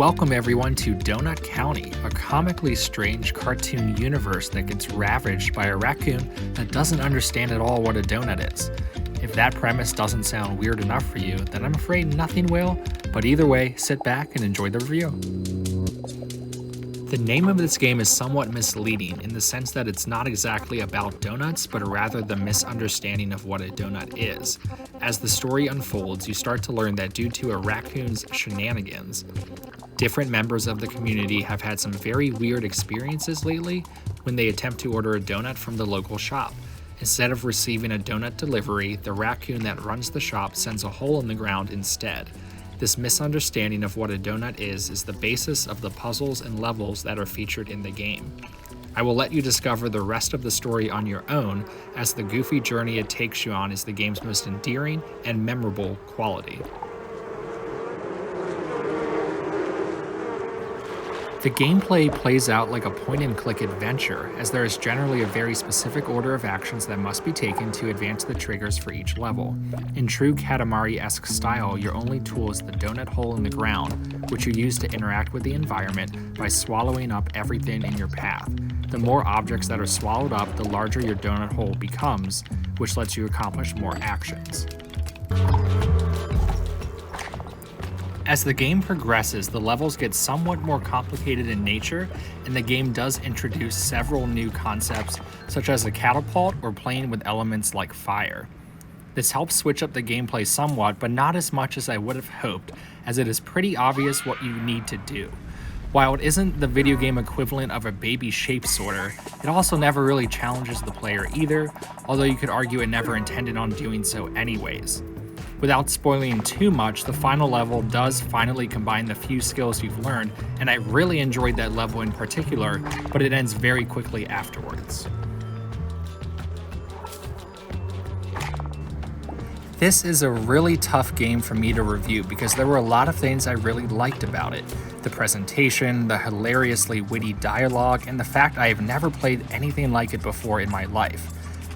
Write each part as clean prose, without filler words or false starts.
Welcome everyone to Donut County, a comically strange cartoon universe that gets ravaged by a raccoon that doesn't understand at all what a donut is. If that premise doesn't sound weird enough for you, then I'm afraid nothing will, but either way, sit back and enjoy the review. The name of this game is somewhat misleading in the sense that it's not exactly about donuts, but rather the misunderstanding of what a donut is. As the story unfolds, you start to learn that due to a raccoon's shenanigans, different members of the community have had some very weird experiences lately when they attempt to order a donut from the local shop. Instead of receiving a donut delivery, the raccoon that runs the shop sends a hole in the ground instead. This misunderstanding of what a donut is the basis of the puzzles and levels that are featured in the game. I will let you discover the rest of the story on your own, as the goofy journey it takes you on is the game's most endearing and memorable quality. The gameplay plays out like a point-and-click adventure, as there is generally a very specific order of actions that must be taken to advance the triggers for each level. In true Katamari-esque style, your only tool is the donut hole in the ground, which you use to interact with the environment by swallowing up everything in your path. The more objects that are swallowed up, the larger your donut hole becomes, which lets you accomplish more actions. As the game progresses, the levels get somewhat more complicated in nature, and the game does introduce several new concepts, such as a catapult or playing with elements like fire. This helps switch up the gameplay somewhat, but not as much as I would have hoped, as it is pretty obvious what you need to do. While it isn't the video game equivalent of a baby shape sorter, it also never really challenges the player either, although you could argue it never intended on doing so anyways. Without spoiling too much, the final level does finally combine the few skills you've learned, and I really enjoyed that level in particular, but it ends very quickly afterwards. This is a really tough game for me to review because there were a lot of things I really liked about it. The presentation, the hilariously witty dialogue, and the fact I have never played anything like it before in my life.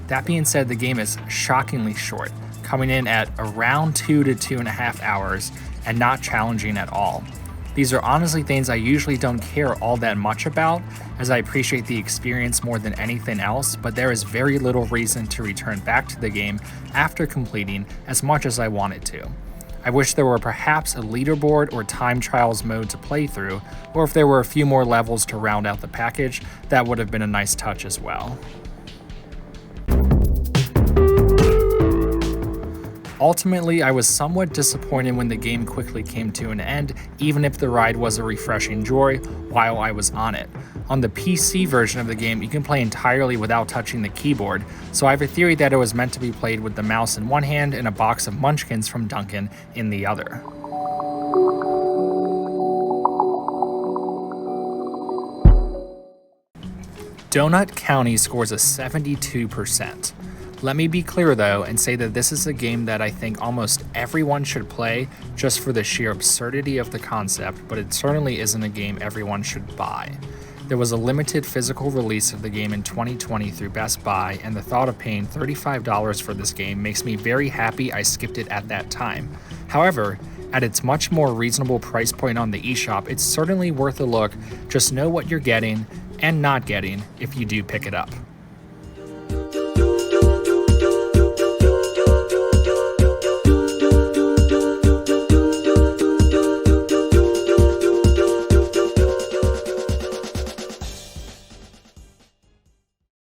That being said, the game is shockingly short, coming in at around 2 to 2.5 hours and not challenging at all. These are honestly things I usually don't care all that much about, as I appreciate the experience more than anything else, but there is very little reason to return back to the game after completing as much as I wanted to. I wish there were perhaps a leaderboard or time trials mode to play through, or if there were a few more levels to round out the package, that would have been a nice touch as well. Ultimately, I was somewhat disappointed when the game quickly came to an end, even if the ride was a refreshing joy while I was on it. On the PC version of the game, you can play entirely without touching the keyboard, so I have a theory that it was meant to be played with the mouse in one hand and a box of munchkins from Dunkin' in the other. Donut County scores a 72%. Let me be clear though and say that this is a game that I think almost everyone should play just for the sheer absurdity of the concept, but it certainly isn't a game everyone should buy. There was a limited physical release of the game in 2020 through Best Buy, and the thought of paying $35 for this game makes me very happy I skipped it at that time. However, at its much more reasonable price point on the eShop, it's certainly worth a look. Just know what you're getting and not getting if you do pick it up.